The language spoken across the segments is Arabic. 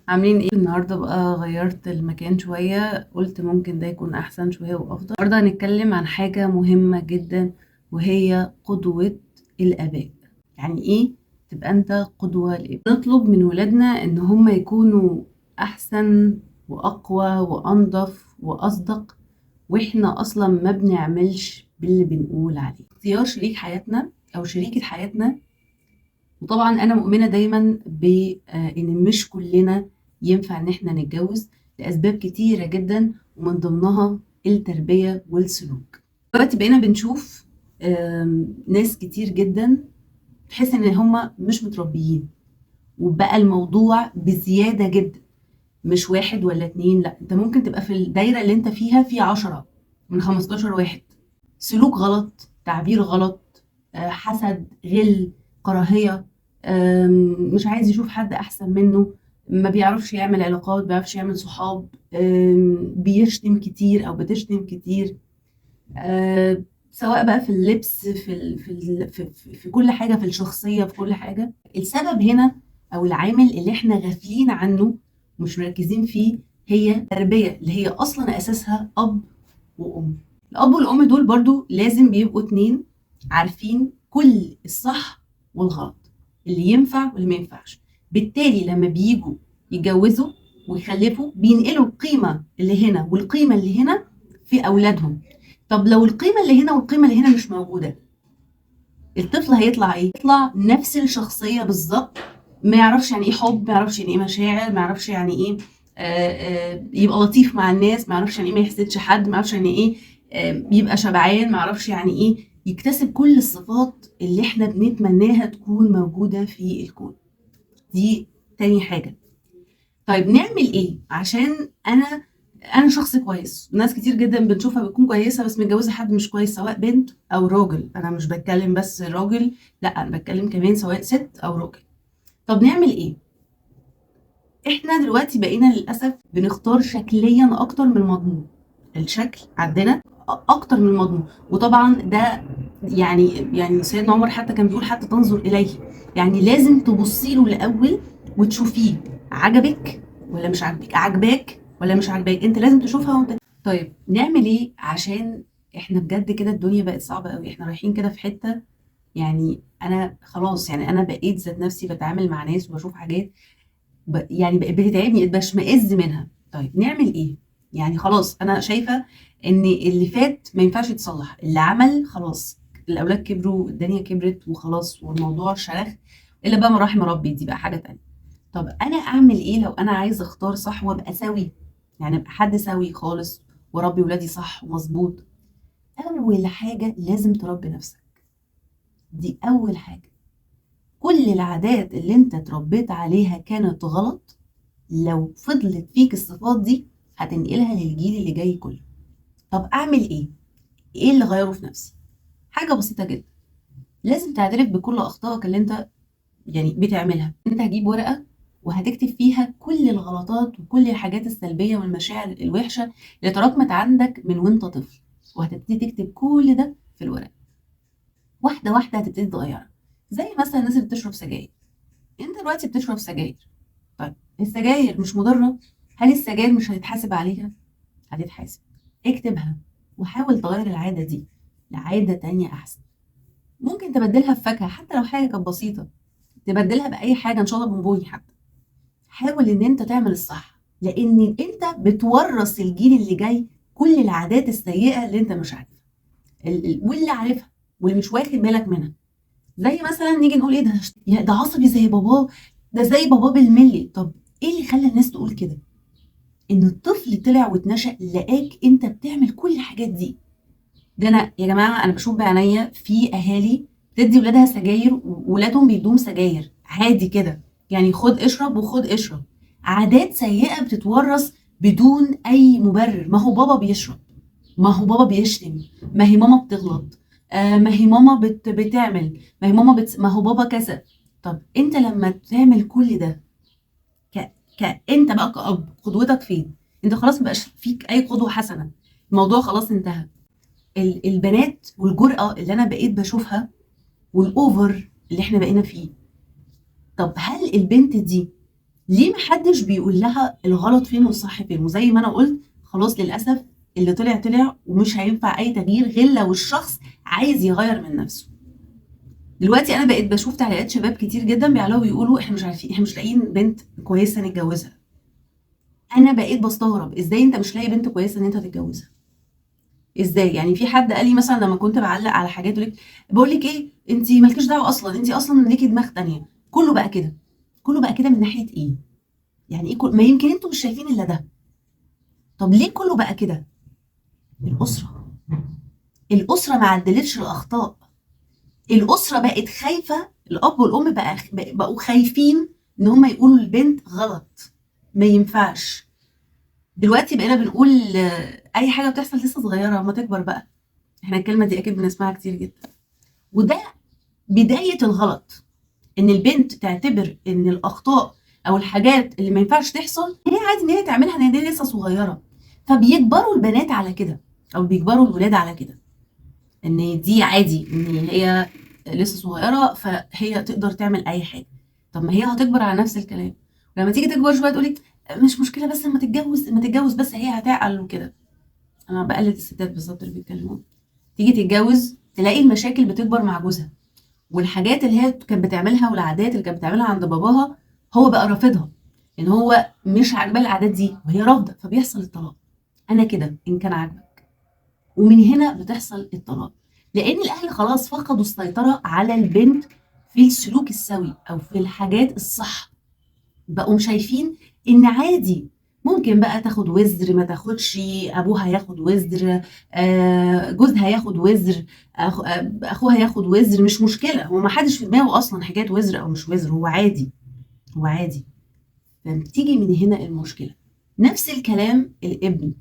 عاملين ايه النهارده؟ بقى غيرت المكان شويه، قلت ممكن ده يكون احسن شويه وافضل. النهارده هنتكلم عن حاجه مهمه جدا، وهي قدوه الاباء. يعني ايه تبقى انت قدوه لابنك؟ نطلب من ولادنا ان هم يكونوا احسن واقوى وانضف واصدق، واحنا اصلا ما بنعملش باللي بنقول عليه. اختيار شريك حياتنا او شريكة حياتنا، وطبعا انا مؤمنه دايما بان مش كلنا ينفع ان احنا نتجوز لاسباب كتيره جدا، ومن ضمنها التربيه والسلوك. دلوقتي بقينا بنشوف ناس كتير جدا تحس ان هم مش متربيين، وبقى الموضوع بزياده جدا. مش واحد ولا اتنين، لا، انت ممكن تبقى في الدايره اللي انت فيها في 10 من 15 واحد سلوك غلط، تعبير غلط، حسد، غل، كراهية، مش عايز يشوف حد أحسن منه، ما بيعرفش يعمل علاقات، ما بيعرفش يعمل صحاب، بيشتم كتير أو بتشتم كتير، سواء بقى في اللبس، في كل حاجة، في الشخصية، في كل حاجة. السبب هنا أو العامل اللي احنا غافلين عنه مش مركزين فيه هي التربية، اللي هي أصلا أساسها أب وأم. الأب والأم دول برضو لازم بيبقوا اتنين عارفين كل الصح والغلط، اللي ينفع واللي ما ينفعش. بالتالي لما بييجوا يتجوزوا ويخلفوا بينقلوا القيمة اللي هنا والقيمة اللي هنا في أولادهم. طب لو القيمة اللي هنا والقيمة اللي هنا مش موجودة، الطفل هيطلع ايه؟ يطلع نفس الشخصية بالظبط، ما يعرفش يعني ايه حب، ما يعرفش يعني ايه مشاعر، ما يعرفش يعني ايه يبقى لطيف مع الناس، ما يعرفش يعني ايه ما يحسدش حد، ما يعرفش يعني ايه يبقى شبعان، ما يعرفش يعني ايه يكتسب كل الصفات اللي احنا بنتمناها تكون موجودة في الكون. دي تاني حاجة. طيب نعمل ايه عشان انا شخص كويس؟ ناس كتير جدا بنشوفها بتكون كويسه بس متجوزه حد مش كويس، سواء بنت او راجل. انا مش بتكلم بس راجل، لا، انا بتكلم كمان سواء ست او راجل. طب نعمل ايه؟ احنا دلوقتي بقينا للاسف بنختار شكليا اكتر من المضمون. الشكل عندنا اكتر من المضمون، وطبعا ده يعني سيدنا عمر حتى كان بيقول حتى تنظر اليه. يعني لازم تبصي له الاول وتشوفيه، عجبك ولا مش عاجبك، عاجباك ولا مش عاجباك، انت لازم تشوفها وانت. طيب نعمل ايه عشان احنا بجد كده الدنيا بقت صعبة قوي، احنا رايحين كده في حتة. يعني انا خلاص، يعني انا بقيت ذات نفسي بتعامل مع ناس وبشوف حاجات يعني بقت بتتعبني، بقيت بشمئز منها. طيب نعمل ايه؟ يعني خلاص انا شايفه ان اللي فات ما ينفعش يتصلح، اللي عمل خلاص، الاولاد كبروا، الدنيا كبرت وخلاص، والموضوع شرخ، الا بقى من رحم ربي، دي بقى حاجه تانية. طب انا اعمل ايه لو انا عايزه اختار صح وابقى سوي؟ يعني ابقى حد سوي خالص وربي ولادي صح ومظبوط. اول حاجه لازم تربي نفسك، دي اول حاجه. كل العادات اللي انت اتربيت عليها كانت غلط، لو فضلت فيك الصفات دي هتنقلها للجيل اللي جاي كله. طب اعمل ايه؟ ايه اللي غيره في نفسي؟ حاجه بسيطه جدا، لازم تعترف بكل اخطائك اللي انت يعني بتعملها. انت هتجيب ورقه وهتكتب فيها كل الغلطات وكل الحاجات السلبيه والمشاعر الوحشه اللي تراكمت عندك من وانت طفل، وهتبتدي تكتب كل ده في الورقه. واحده واحده هتبتدي تغيرها. زي مثلا الناس اللي بتشرب سجاير، انت دلوقتي بتشرب سجاير، طيب السجاير مش مضرة؟ هل السجاير مش هتتحاسب عليها؟ هتتحاسب. اكتبها وحاول تغير العادة دي لعادة تانية أحسن. ممكن تبدلها بفاكهة، حتى لو حاجة كانت بسيطة، تبدلها بأي حاجة، إن شاء الله بونبوني حتى. حاول إن أنت تعمل الصح، لأن أنت بتورث الجيل اللي جاي كل العادات السيئة اللي أنت مش عارفها، واللي عارفها واللي مش واخد بالك منها. زي مثلا نيجي نقول ايه ده، ده عصبي زي باباه، ده زي باباه بالملي. طب ايه اللي خلى الناس تقول كده؟ ان الطفل طلع واتنشأ لقاك انت بتعمل كل الحاجات دي. ده انا يا جماعه انا بشوف بعينيا في اهالي تدي ولادها سجاير وولادهم بيدوم سجاير عادي كده، يعني خد اشرب وخد اشرب. عادات سيئه بتتورث بدون اي مبرر. ما هو بابا بيشرب، ما هو بابا بيشتم، ما هي ماما بتغلط، ما هي ماما بتعمل، ما هي ماما ما هو بابا كذا. طب انت لما تعمل كل ده انت بقى كأب، قدوتك فين؟ انت خلاص مبقاش فيك اي قدوة حسنة، الموضوع خلاص انتهى. البنات والجرأة اللي انا بقيت بشوفها والاوفر اللي احنا بقينا فيه. طب هل البنت دي ليه محدش بيقول لها الغلط فين والصح فين؟ وزي ما انا قلت خلاص للاسف اللي طلع ومش هينفع اي تغيير غير لو الشخص عايز يغير من نفسه. دلوقتي انا بقيت بشوف تعليقات شباب كتير جدا بيعلقوا ويقولوا احنا مش عارفين، احنا مش لاقيين بنت كويسه نتجوزها. انا بقيت بستغرب ازاي انت مش لاقي بنت كويسه ان انت تتجوزها؟ ازاي؟ يعني في حد قال لي مثلا لما كنت بعلق على حاجات يقول لك بقول لك ايه، انت مالكيش دعوه اصلا، انت اصلا ليكي دماغ تانية. كله بقى كده. كله بقى كده من ناحيه ايه؟ يعني ايه ما يمكن انتوا مش شايفين الا ده. طب ليه كله بقى كده؟ الاسره. الاسره ما عدلتش الاخطاء. الاسره بقت خايفه، الاب والام بقوا خايفين ان هم يقولوا للبنت غلط، ما ينفعش. دلوقتي بقينا بنقول اي حاجه بتحصل لسه صغيره ما تكبر بقى. احنا الكلمه دي اكيد بنسمعها كتير جدا. وده بدايه الغلط، ان البنت تعتبر ان الاخطاء او الحاجات اللي ما ينفعش تحصل هي عادي ان هي تعملها لان هي لسه صغيره. فبيكبروا البنات على كده او بيكبروا الولاد على كده، ان دي عادي، ان هي لسه صغيره فهي تقدر تعمل اي حاجه. طب ما هي هتكبر على نفس الكلام. لما تيجي تكبر شويه تقولك مش مشكله بس لما تتجوز، لما تتجوز بس هي هتعقل وكده. انا بقلد الستات بالظبط اللي بيتكلموا. تيجي تتجوز تلاقي المشاكل بتكبر مع جوزها، والحاجات اللي هي كانت بتعملها والعادات اللي كانت بتعملها عند باباها هو بقى رافضها، ان هو مش عاجباه العادات دي وهي رافضه، فبيحصل الطلاق. انا كده ان كان عاجبك. ومن هنا بتحصل الطلاق، لان الاهل خلاص فقدوا السيطره على البنت في السلوك السوي او في الحاجات الصح. بقوا شايفين ان عادي ممكن بقى تاخد وزر ما تاخدش، ابوها ياخد وزر، جوزها ياخد وزر، اخوها ياخد وزر، مش مشكله. هو ما حدش في دماغه اصلا حكايه وزر او مش وزر، هو عادي. هو عادي. فبتيجي من هنا المشكله. نفس الكلام الابن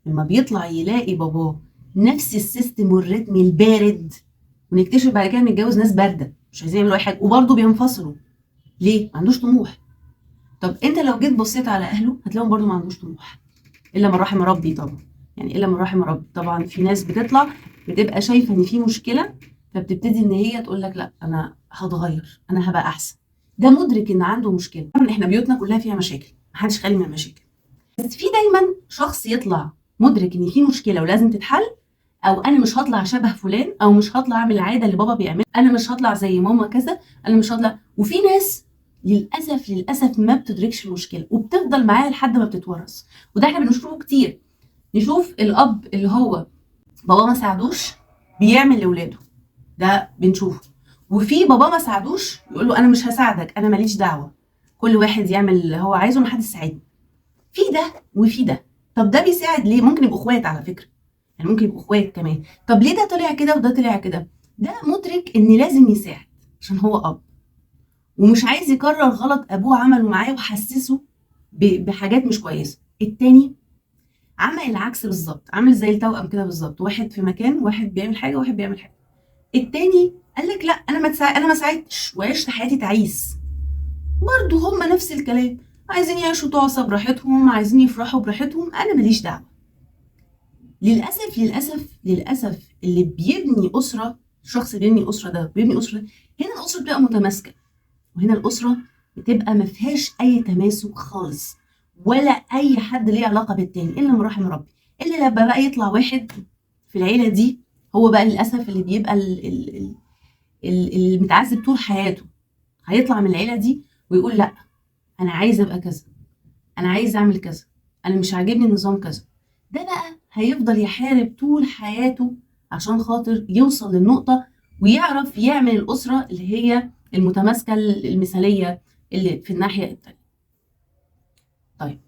لما بيطلع يلاقي باباه نفس السيستم والريتم البارد، ونكتشف بعد كده متجوز ناس بارده مش عايزين يعملوا اي حاجه وبرضه بينفصلوا. ليه؟ ما عندوش طموح. طب انت لو جيت بصيت على اهله هتلاقيهم برضه ما عندوش طموح، الا من رحم ربي طبعا. يعني الا من رحم ربي طبعا. في ناس بتطلع بتبقى شايفه ان في مشكله، فبتبتدي ان هي تقول لك لا انا هتغير، انا هبقى احسن. ده مدرك ان عنده مشكله. طبعا احنا بيوتنا كلها فيها مشاكل، محدش خالي من المشاكل، بس في دايما شخص يطلع مدرك ان في مشكله ولازم تتحل، او انا مش هطلع شبه فلان، او مش هطلع اعمل العاده اللي بابا بيعملها، انا مش هطلع زي ماما كذا، انا مش هطلع. وفي ناس للاسف ما بتدركش المشكله وبتفضل معاها لحد ما بتتورث. وده احنا بنشوفه كتير. نشوف الاب اللي هو بابا ما ساعدوش بيعمل لاولاده، ده بنشوفه. وفي بابا ما ساعدوش يقول له انا مش هساعدك، انا ماليش دعوه، كل واحد يعمل اللي هو عايزه محدش يساعدني. في ده وفي ده. طب ده بيساعد ليه؟ ممكن يبقوا اخوات على فكره، يعني ممكن يبقوا اخوات كمان. طب ليه ده طلع كده وده طلع كده؟ ده مدرك ان لازم يساعد عشان هو اب، ومش عايز يكرر غلط ابوه عمله معاه وحسسه بحاجات مش كويسه. التاني عمل العكس بالظبط، عامل زي التوأم كده بالظبط، واحد في مكان، واحد بيعمل حاجه وواحد بيعمل حاجه. التاني قال لك لا انا ما ساعدتش وعشت حياتي تعيس. برضه هم نفس الكلام، عايزين يعيشوا تعصى براحتهم، عايزين يفرحوا براحتهم، انا ماليش دعوه. للاسف للاسف للاسف اللي بيبني اسره، الشخص اللي بيبني اسره ده بيبني اسره، هنا الاسره بتبقى متماسكه، وهنا الاسره بتبقى ما فيهاش اي تماسك خالص، ولا اي حد ليه علاقه بالتاني الا من رحم ربي. الا لما بقى يطلع واحد في العيله دي هو بقى للاسف اللي بيبقى المتعذب طول حياته، هيطلع من العيله دي ويقول لا انا عايز ابقى كذا، انا عايز اعمل كذا، انا مش عاجبني النظام كذا. ده بقى هيفضل يحارب طول حياته عشان خاطر يوصل للنقطة ويعرف يعمل الأسرة اللي هي المتماسكة المثالية اللي في الناحية التانية. طيب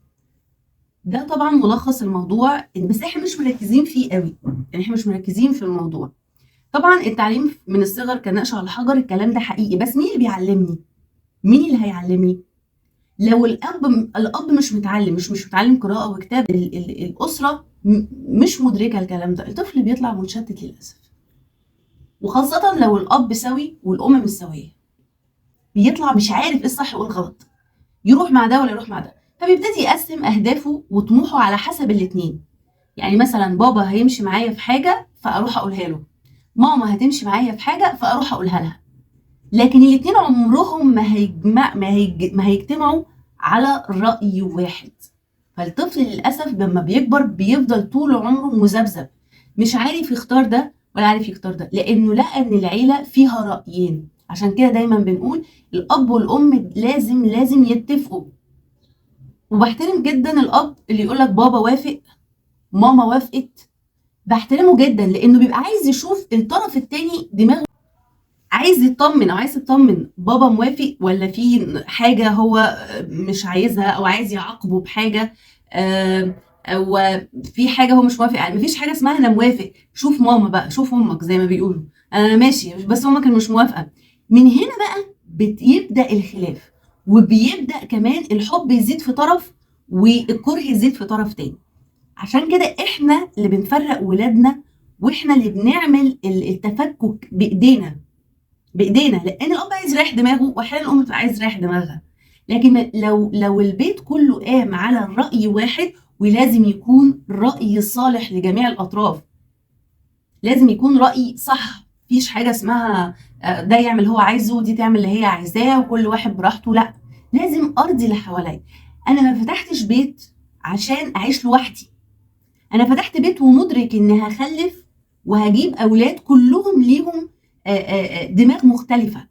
ده طبعا ملخص الموضوع، بس احنا مش مركزين فيه قوي، يعني احنا مش مركزين في الموضوع. طبعا التعليم من الصغر كالنقش على الحجر، الكلام ده حقيقي، بس مين اللي بيعلمني؟ مين اللي هيعلمني؟ لو الاب مش متعلم، مش متعلم قراءه وكتاب، الاسره مش مدركه الكلام ده، الطفل بيطلع متشتت للاسف. وخاصه لو الاب سوي والام مش سويه، بيطلع مش عارف ايه الصح وايه الغلط، يروح مع ده ولا يروح مع ده. فبيبتدي يقسم اهدافه وطموحه على حسب الاثنين. يعني مثلا بابا هيمشي معايا في حاجه فاروح اقولها له، ماما هتمشي معايا في حاجه فاروح اقولها لها. لكن الاثنين عمرهم ما هيجتمعوا على رأي واحد. فالطفل للأسف لما بيكبر بيفضل طول عمره مذبذب، مش عارف يختار ده ولا عارف يختار ده، لأنه لقى إن العيلة فيها رأيين. عشان كده دايما بنقول الأب والأم لازم يتفقوا. وبحترم جدا الأب اللي يقولك بابا وافق، ماما وافقت، باحترمه جدا، لأنه بيبقى عايز يشوف الطرف التاني دماغه، عايز يطمن او عايز تطمن بابا موافق ولا في حاجه هو مش عايزها، او عايز يعاقبه بحاجه، او في حاجه هو مش موافق. يعني مفيش حاجه اسمها انا موافق، شوف ماما بقى، شوف امك زي ما بيقولوا، انا ماشي بس امك اللي مش موافقه. من هنا بقى بيبدا الخلاف، وبيبدا كمان الحب يزيد في طرف والكره يزيد في طرف تاني. عشان كده احنا اللي بنفرق ولادنا، واحنا اللي بنعمل التفكك بايدينا، لان الاب عايز يريح دماغه، واحيانا الام بتبقى عايز يريح دماغها. لكن لو البيت كله قام على الراي واحد، ولازم يكون راي صالح لجميع الاطراف، لازم يكون راي صح، مفيش حاجه اسمها ده يعمل اللي هو عايزه ودي تعمل اللي هي عايزاه وكل واحد براحته، لا، لازم ارضي اللي حواليا. انا ما فتحتش بيت عشان اعيش لوحدي، انا فتحت بيت ومدرك اني هخلف وهجيب اولاد كلهم ليهم دماغ مختلفه.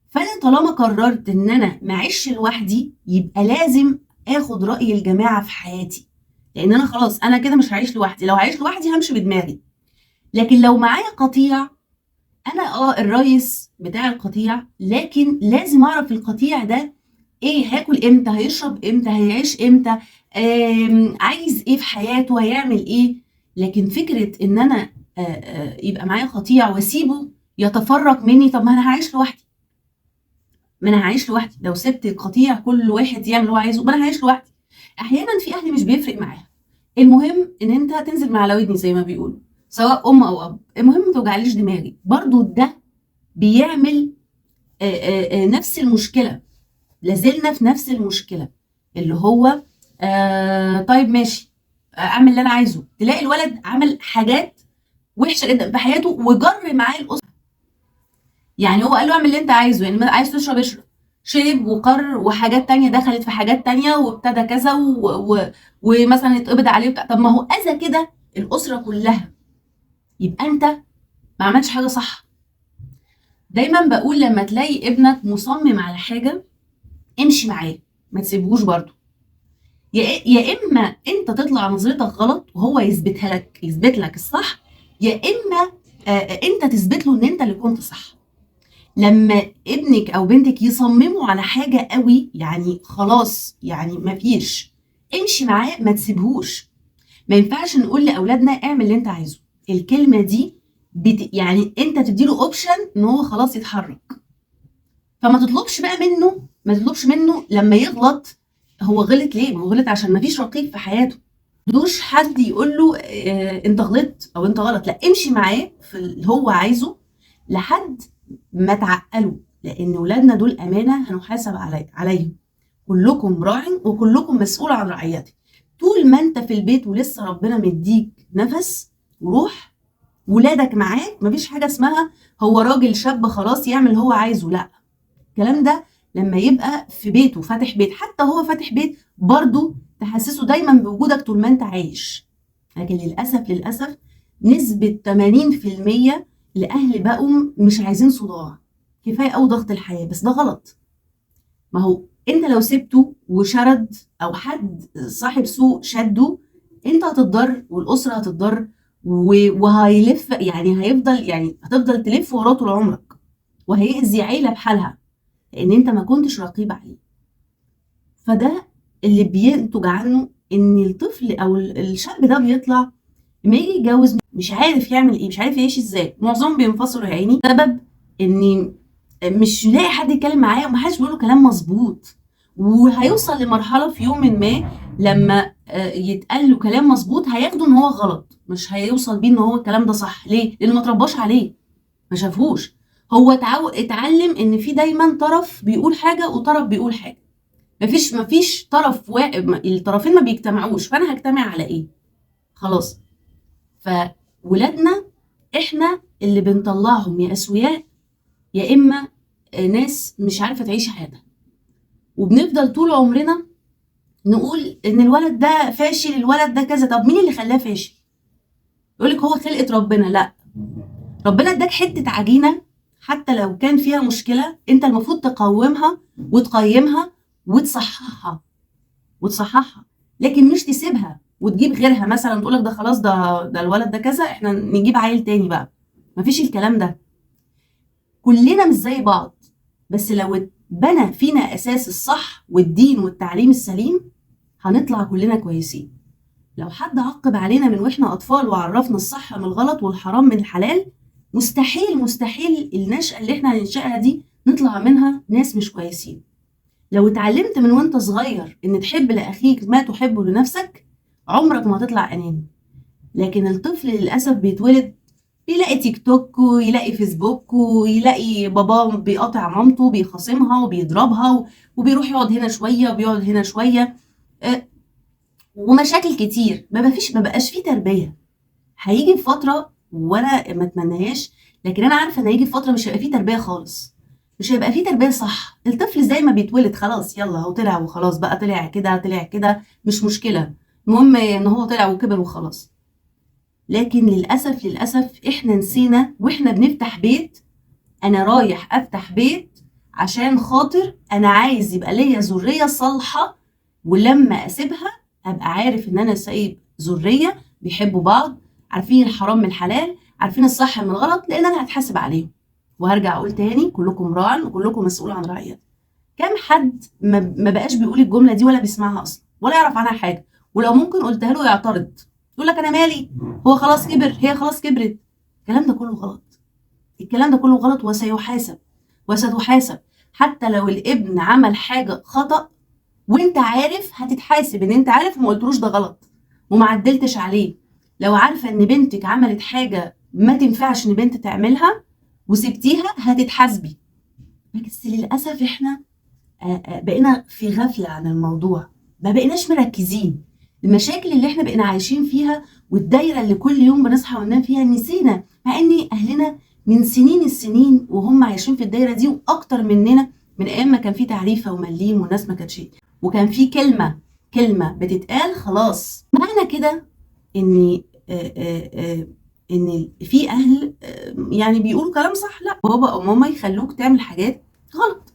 فانا طالما قررت ان انا معيش لوحدي، يبقى لازم اخد راي الجماعه في حياتي، لان انا خلاص انا كده مش هعيش لوحدي. لو هعيش لوحدي همشي بدماغي، لكن لو معايا قطيع، انا الريس بتاع القطيع، لكن لازم اعرف القطيع ده ايه، هاكل امتى، هيشرب امتى، هيعيش امتى، عايز ايه في حياته، هيعمل ايه. لكن فكره ان انا يبقى معايا قطيع واسيبه يتفرق مني، طب ما انا هعيش لوحدي، ما انا هعيش لوحدي. لو سبت القطيع كل واحد يعمل اللي هو عايزه، ما انا هعيش لوحدي. احيانا في اهل مش بيفرق معاها، المهم ان انت هتنزل مع على ودني زي ما بيقولوا، سواء ام او اب، المهم ما توجعليش دماغي. برضو ده بيعمل نفس المشكله، لازلنا في نفس المشكله، اللي هو طيب ماشي، اعمل اللي انا عايزه. تلاقي الولد عمل حاجات وحشه جدا في حياته وجر معاه الاسره. يعني هو قال له اعمل اللي انت عايزه، يعني عايز تشرب اشرب، شرب وقرر، وحاجات تانية دخلت في حاجات تانية، وابتدى كذا ومثلا يتقبض عليه طب ما هو اذى كده الاسره كلها، يبقى انت ما عملتش حاجه صح. دايما بقول لما تلاقي ابنك مصمم على حاجه، امشي معاه، ما تسيبهوش برضه. يا اما انت تطلع نظرتك غلط وهو يثبت لك الصح، يا اما انت تثبت له ان انت اللي كنت صح. لما ابنك او بنتك يصمموا على حاجه قوي، يعني خلاص، يعني مفيش، امشي معاه، ما تسيبهوش. ما ينفعش نقول لاولادنا اعمل اللي انت عايزه، الكلمه دي يعني انت تديله اوبشن ان هو خلاص يتحرك. فما تطلبش بقى منه، ما تطلبش منه لما يغلط، هو غلط ليه؟ ما هو غلط عشان ما فيش رقيب في حياته، دوش حد يقول له انت غلطت او انت غلط، لا، امشي معاه في اللي هو عايزه لحد ما تعقله، لان ولادنا دول امانه هنحاسب عليهم. كلكم راع وكلكم مسؤول عن رعيته. طول ما انت في البيت ولسه ربنا مديك نفس وروح، ولادك معاك، مفيش حاجه اسمها هو راجل شاب خلاص يعمل اللي هو عايزه، لا. الكلام ده لما يبقى في بيته فاتح بيت، حتى هو فاتح بيت برضه تحسسه دايما بوجودك طول ما انت عايش. لكن للاسف نسبه 80% الاهل بقوا مش عايزين صداع، كفايه قوي ضغط الحياه، بس ده غلط. ما هو انت لو سبته وشرد، او حد صاحب سوء شده، انت هتتضر والاسره هتتضر، وهيلف، يعني هيفضل، يعني هتفضل تلف وراه طول عمرك، وهيأذي عيله بحالها، لان انت ما كنتش رقيب عليه. فده اللي بينتج عنه ان الطفل او الشاب ده بيطلع لما يجي يتجوز مش عارف يعمل ايه، مش عارف يعيش ازاي. معظمهم بينفصلوا يا عيني سبب ان مش لاقي حد يتكلم معاه، ومحدش بيقول له كلام مظبوط. وهيوصل لمرحله في يوم ما لما يتقال له كلام مظبوط هياخده ان هو غلط، مش هيوصل بيه ان هو الكلام ده صح. ليه؟ لانه ما اترباش عليه، ما شافهوش. هو اتعلم ان في دايما طرف بيقول حاجه وطرف بيقول حاجه، مفيش طرف واحد، الطرفين ما بيجتمعوش، فانا هجتمع على ايه؟ خلاص. فولادنا احنا اللي بنطلعهم يا اسوياء، يا اما ناس مش عارفه تعيش حياتها. وبنفضل طول عمرنا نقول ان الولد ده فاشل، الولد ده كذا. طب مين اللي خلاه فاشل؟ يقولك هو خلقة ربنا. لا، ربنا اداك حتة عجينة حتى لو كان فيها مشكلة، انت المفروض تقومها وتقيمها وتصححها، لكن مش تسيبها وتجيب غيرها مثلا تقولك ده خلاص، ده الولد ده كذا، احنا نجيب عيل تاني بقى. مفيش الكلام ده. كلنا مش زي بعض، بس لو اتبنى فينا اساس الصح والدين والتعليم السليم هنطلع كلنا كويسين. لو حد عقب علينا من واحنا اطفال وعرفنا الصح من الغلط والحرام من الحلال، مستحيل النشأة اللي احنا هننشأها دي نطلع منها ناس مش كويسين. لو اتعلمت من وانت صغير ان تحب لاخيك ما تحبه لنفسك، عمرك ما هتطلع اناني. لكن الطفل للاسف بيتولد بيلاقي تيك توك ويلاقي فيسبوك ويلاقي باباه بيقاطع مامته بيخاصمها وبيضربها وبيروح يقعد هنا شويه وبيقعد هنا شويه، ومشاكل كتير. ما بقاش فيه تربيه. هيجي في فتره وانا ما اتمناهاش، لكن انا عارفه ان هيجي في فتره مش هيبقى فيه تربيه خالص، مش هيبقى فيه تربيه صح. الطفل زي ما بيتولد خلاص، يلا هو طلع وخلاص بقى، طلع كده مش مشكله، المهم ان هو طلع وكبر وخلاص. لكن للاسف احنا نسينا واحنا بنفتح بيت. انا رايح افتح بيت عشان خاطر انا عايز يبقى ليا ذريه صالحه، ولما اسيبها ابقى عارف ان انا سايب ذريه بيحبوا بعض، عارفين الحرام من الحلال، عارفين الصح من الغلط، لان انا هتحاسب عليهم. وهرجع اقول تاني، كلكم راع وكلكم مسؤول عن رعيته. كم حد ما بقاش بيقول الجمله دي ولا بيسمعها اصلا ولا يعرف عنها حاجه، ولو ممكن قلتها له يعترض، يقول لك انا مالي، هو خلاص كبر، هي خلاص كبرت. الكلام ده كله غلط. الكلام ده كله غلط، وستحاسب. حتى لو الابن عمل حاجه خطأ وانت عارف، هتتحاسب ان انت عارف وما قلتلوش ده غلط وما عدلتش عليه. لو عارفه ان بنتك عملت حاجه ما تنفعش ان بنت تعملها وسبتيها، هتتحاسبي. بس للاسف احنا بقينا في غفله عن الموضوع، ما بقيناش مركزين. المشاكل اللي احنا بقينا عايشين فيها والدايره اللي كل يوم بنصحى وننام فيها نسينا، مع ان اهلنا من سنين السنين وهم عايشين في الدايره دي واكتر مننا، من ايام ما كان في تعريفه ومليم والناس ما كانتش، وكان في كلمه بتتقال خلاص. معنى كده ان ان في اهل يعني بيقولوا كلام صح، لا، بابا او ماما يخلوك تعمل حاجات غلط،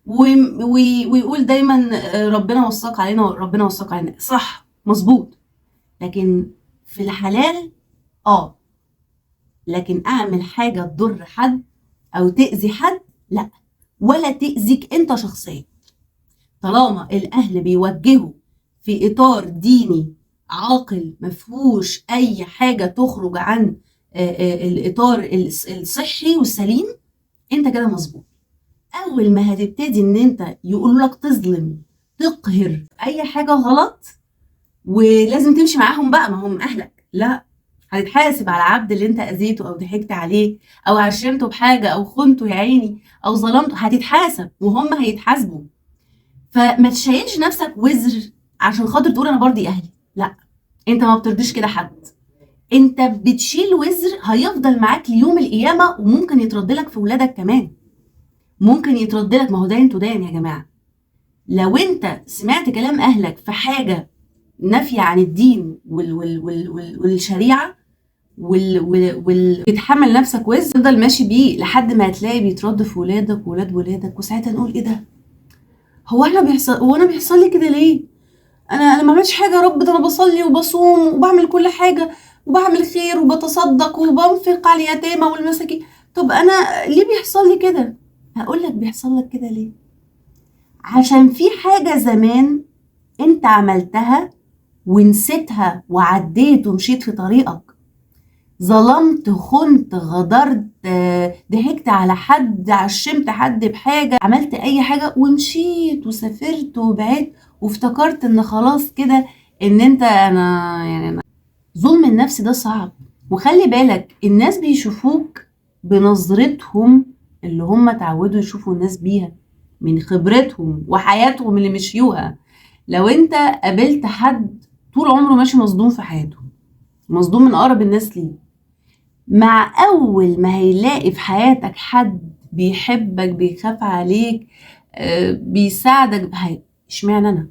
ويقول دايما ربنا وصاك علينا، ربنا وصاك علينا، صح مظبوط. لكن في الحلال لكن اعمل حاجه تضر حد او تاذي حد، لا، ولا تاذيك انت شخصيا. طالما الاهل بيوجهوا في اطار ديني عاقل مفهوش اي حاجه تخرج عن الاطار الصحي والسليم، انت كده مظبوط. اول ما هتبتدي ان انت يقولوا لك تظلم، تقهر، اي حاجه غلط ولازم تمشي معاهم بقى، ما هم اهلك، لا، هتتحاسب على العبد اللي انت اذيته او ضحكت عليه او عشمته بحاجه او خنته يا عيني او ظلمته، هتتحاسب وهم هيتحاسبوا. فما تشيلش نفسك وزر عشان خاطر تقول انا برضي اهلي، لا، انت ما بترضيش كده حد، انت بتشيل وزر هيفضل معاك ليوم القيامه، وممكن يترد لك في ولادك كمان، ممكن يترد لك. ما هو داين تدان يا جماعه. لو انت سمعت كلام اهلك في حاجه نافيه عن الدين والشريعه تتحمل نفسك وزر، تفضل ماشي بيه لحد ما هتلاقي بيترد في ولادك وولاد ولادك، وساعتها نقول ايه ده؟ هو انا بيحصل لي كده ليه؟ انا ما عملتش حاجه يا رب، ده انا بصلي وبصوم وبعمل كل حاجه وبعمل خير وبتصدق وبنفق على اليتامى والمساكين، طب انا ليه بيحصل لي كده؟ هقول لك بيحصل لك كده ليه؟ عشان في حاجه زمان انت عملتها ونسيتها وعديت ومشيت في طريقك، ظلمت، خنت، غدرت، ضحكت على حد، عشمت حد بحاجة، عملت اي حاجة ومشيت وسافرت وبعدت وافتكرت ان خلاص كده ان انت أنا ظلم النفس ده صعب. وخلي بالك الناس بيشوفوك بنظرتهم اللي هم اتعودوا يشوفوا الناس بيها، من خبرتهم وحياتهم اللي مشيوها. لو انت قابلت حد طول عمره ماشي مصدوم في حياته، مصدوم من اقرب الناس ليه، مع اول ما هيلاقي في حياتك حد بيحبك بيخاف عليك بيساعدك بحاجة. اشمعنى انا؟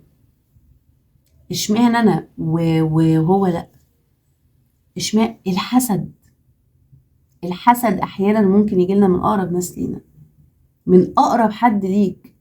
اشمعنى انا وهو لا؟ اشمعنى الحسد؟ الحسد احيانا ممكن يجي لنا من اقرب ناس لينا، من اقرب حد ليك،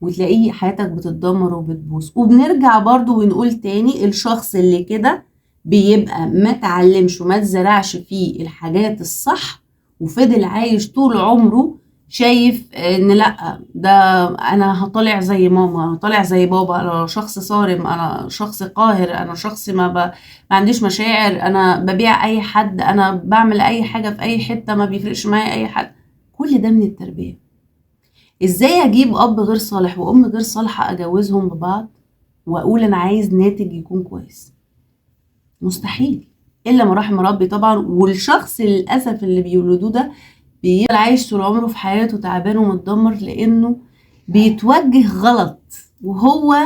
وتلاقيه حياتك بتتدمر وبتبوظ. وبنرجع برضو ونقول تاني، الشخص اللي كده بيبقى ما تعلمش وما تزرعش فيه الحاجات الصح، وفضل عايش طول عمره شايف ان لا، ده انا هطلع زي ماما، انا طالع زي بابا، انا شخص صارم، انا شخص قاهر، انا شخص ما عنديش مشاعر، انا ببيع اي حد، انا بعمل اي حاجة في اي حتة، ما بيفرقش معايا اي حد. كل ده من التربية. ازاي اجيب اب غير صالح وام غير صالحة اجوزهم ببعض واقول انا عايز ناتج يكون كويس؟ مستحيل، الا ما رحم ربي طبعا. والشخص للاسف اللي بيولدوه ده بيفضل عايش طول عمره في حياته تعبان ومتدمر، لانه بيتوجه غلط، وهو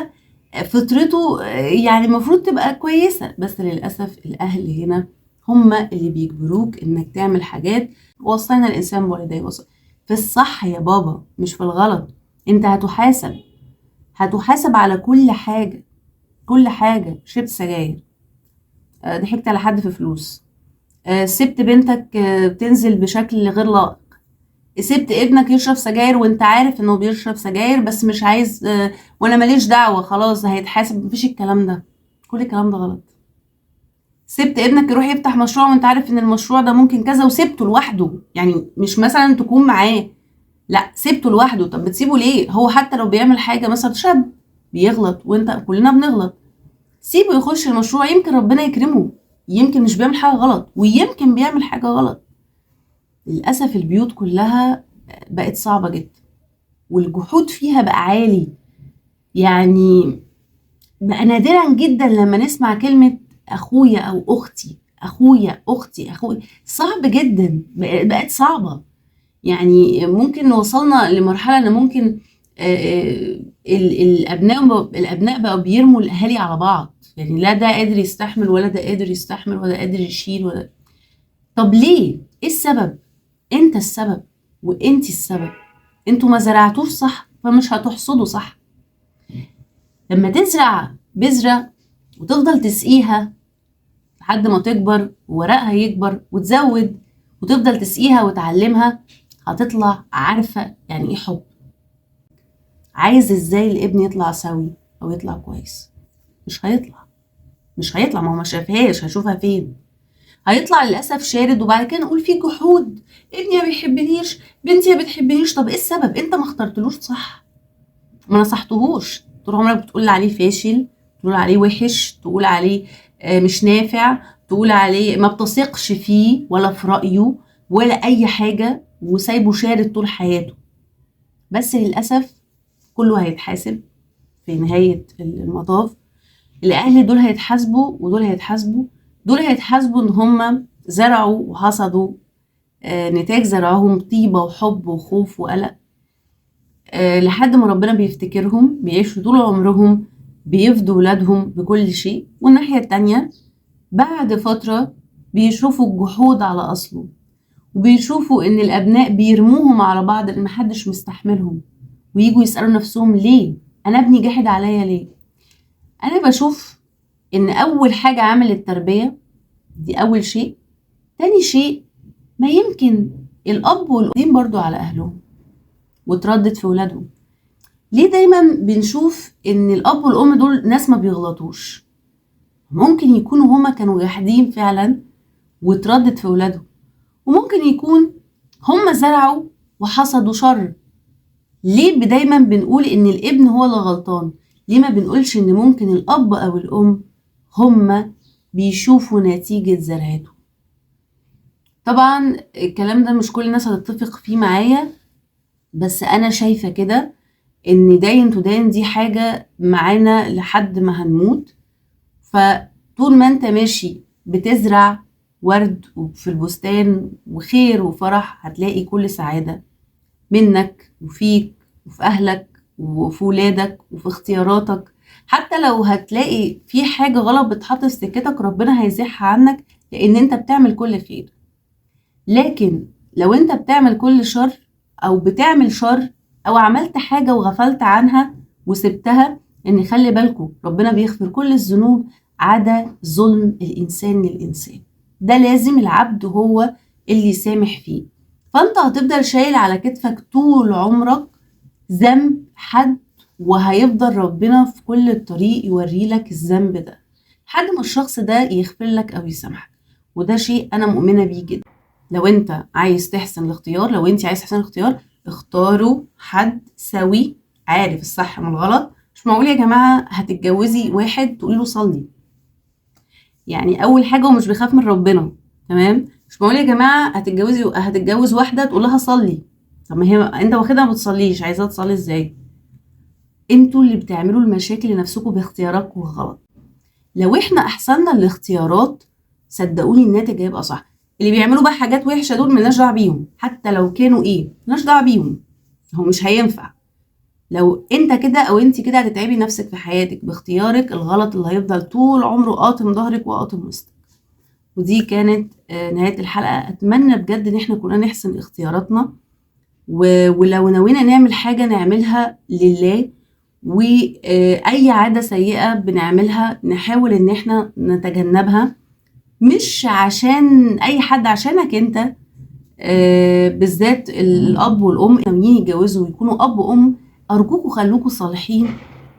فطرته يعني المفروض تبقى كويسة، بس للأسف الأهل هنا هما اللي بيجبروك إنك تعمل حاجات. وصينا الإنسان بوالديه وصل في الصح يا بابا، مش في الغلط. أنت هتحاسب على كل حاجة. كل حاجة، شربت سجاير، ضحكت على حد في فلوس، سبت بنتك تنزل بشكل غير لائق، سبت ابنك يشرب سجاير وانت عارف انه بيشرب سجاير بس مش عايز، وانا ماليش دعوة، خلاص هيتحاسب. مفيش الكلام ده، كل الكلام ده غلط. سبت ابنك يروح يفتح مشروع وانت عارف ان المشروع ده ممكن كذا، وسبته لوحده، يعني مش مثلا تكون معاه، لا سبته لوحده. طب بتسيبه ليه؟ هو حتى لو بيعمل حاجة، مثلا شاب بيغلط وانت كلنا بنغلط، سيبه يخش المشروع، يمكن ربنا يكرمه، يمكن مش بيعمل حاجة غلط، ويمكن بيعمل حاجة غلط. للأسف البيوت كلها بقت صعبة جدا، والجحود فيها بقى عالي. يعني بقى نادرا جدا لما نسمع كلمة أخويا أو أختي، أخويا أختي أخويا، صعب جدا، بقت صعبة. يعني ممكن وصلنا لمرحلة ان ممكن الابناء بقوا بيرموا الاهالي على بعض، يعني لا ده قادر يستحمل ولا ده قادر يستحمل ولا قادر يشيل ولا. طب ليه؟ ايه السبب؟ انت السبب وانتي السبب. انتوا ما زرعتوش صح، فمش هتحصدوا صح. لما تزرع بذرة وتفضل تسقيها لحد ما تكبر وورقها يكبر وتزود، وتفضل تسقيها وتعلمها، هتطلع عارفة يعني ايه حب. عايز ازاي الابن يطلع سوي او يطلع كويس؟ مش هيطلع، ما هو ما شافهاش، هشوفها فين؟ هيطلع للاسف شارد، وبعد كده نقول فيه جحود، ابني ما بيحبنيش، بنتي ما بتحبنيش. طب ايه السبب؟ انت ما اخترتلوش صح، ما نصحتهوش. طول عمرك بتقول عليه فاشل، تقول عليه وحش، تقول عليه مش نافع، تقول عليه ما بتثقش فيه ولا في رأيه ولا اي حاجة، وسايبه شارد طول حياته. بس للأسف كله هيتحاسب في نهاية المطاف. الأهل دول هيتحاسبوا ودول هيتحاسبوا. دول هيتحاسبوا إن هم زرعوا وحصدوا نتاج زرعهم طيبة وحب وخوف وقلق، لحد ما ربنا بيفتكرهم، بيعيشوا طول عمرهم بيفدوا ولادهم بكل شيء. والناحية التانية بعد فترة بيشوفوا الجحود على أصله، وبيشوفوا إن الأبناء بيرموهم على بعض لأن محدش مستحملهم، ويجوا يسألوا نفسهم ليه؟ أنا ابني جاحد عليا ليه؟ أنا بشوف إن أول حاجة عامل التربية دي أول شيء. تاني شيء، ما يمكن الأب والأم برضو على أهلهم وتردد في ولادهم. ليه دايما بنشوف إن الأب والأم دول ناس ما بيغلطوش؟ ممكن يكونوا هما كانوا جاحدين فعلا وتردد في ولادهم، وممكن يكون هما زرعوا وحصدوا شر. ليه دايما بنقول ان الابن هو اللي غلطان؟ ليه ما بنقولش ان ممكن الاب او الام هما بيشوفوا نتيجة زرعته؟ طبعا الكلام ده مش كل الناس هتتفق فيه معايا، بس انا شايفة كده ان داين تدان دي حاجة معانا لحد ما هنموت. فطول ما انت ماشي بتزرع ورد في البستان وخير وفرح، هتلاقي كل سعادة منك وفيك وفي أهلك وفي ولادك وفي اختياراتك. حتى لو هتلاقي في حاجة غلط بتحط في سكتك، ربنا هيزيحها عنك لأن انت بتعمل كل خير. لكن لو انت بتعمل كل شر أو بتعمل شر، او عملت حاجة وغفلت عنها وسبتها، ان خلي بالكم ربنا بيغفر كل الذنوب عدا ظلم الانسان للانسان، ده لازم العبد هو اللي يسامح فيه. فانت هتفضل شايل على كتفك طول عمرك ذنب حد، وهيفضل ربنا في كل الطريق يوريلك الذنب ده لحد ما الشخص ده يغفر لك او يسامحك، وده شيء انا مؤمنة بيه جدا. لو انت عايز تحسن الاختيار، لو انت عايز تحسن الاختيار، اختاروا حد سوي عارف الصح من الغلط. مش معقول يا جماعة هتتجوزي واحد تقولي له صلي، يعني اول حاجة هو مش بيخاف من ربنا، تمام؟ مش معقول يا جماعة هتتجوز واحدة تقول لها صلي، طب ما هي انت واخدها ما بتصليش، عايزاها تصلي ازاي؟ انتوا اللي بتعملوا المشاكل لنفسكم باختياراتكم الغلط. لو احنا احسننا الاختيارات صدقوني الناتج هيبقى صح. اللي بيعملوا بقى حاجات وحشه دول ملناش دعوه بيهم، حتى لو كانوا ايه ملناش دعوه بيهم، هو مش هينفع. لو انت كده او انت كده هتتعبي نفسك في حياتك باختيارك الغلط اللي هيفضل طول عمره قاطم ظهرك وقاطم وسطك. ودي كانت نهايه الحلقه. اتمنى بجد ان احنا كلنا نحسن اختياراتنا، ولو نوينا نعمل حاجه نعملها لله، واي عاده سيئه بنعملها نحاول ان احنا نتجنبها، مش عشان اي حد، عشانك انت. بالذات الاب والام ناويين يتجوزوا ويكونوا اب وام، ارجوكوا خلوكوا صالحين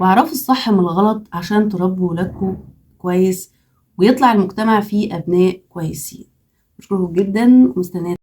واعرفوا الصح من الغلط عشان تربوا ولادكم كويس ويطلع المجتمع فيه ابناء كويسين. بشكركم جدا ومستنيه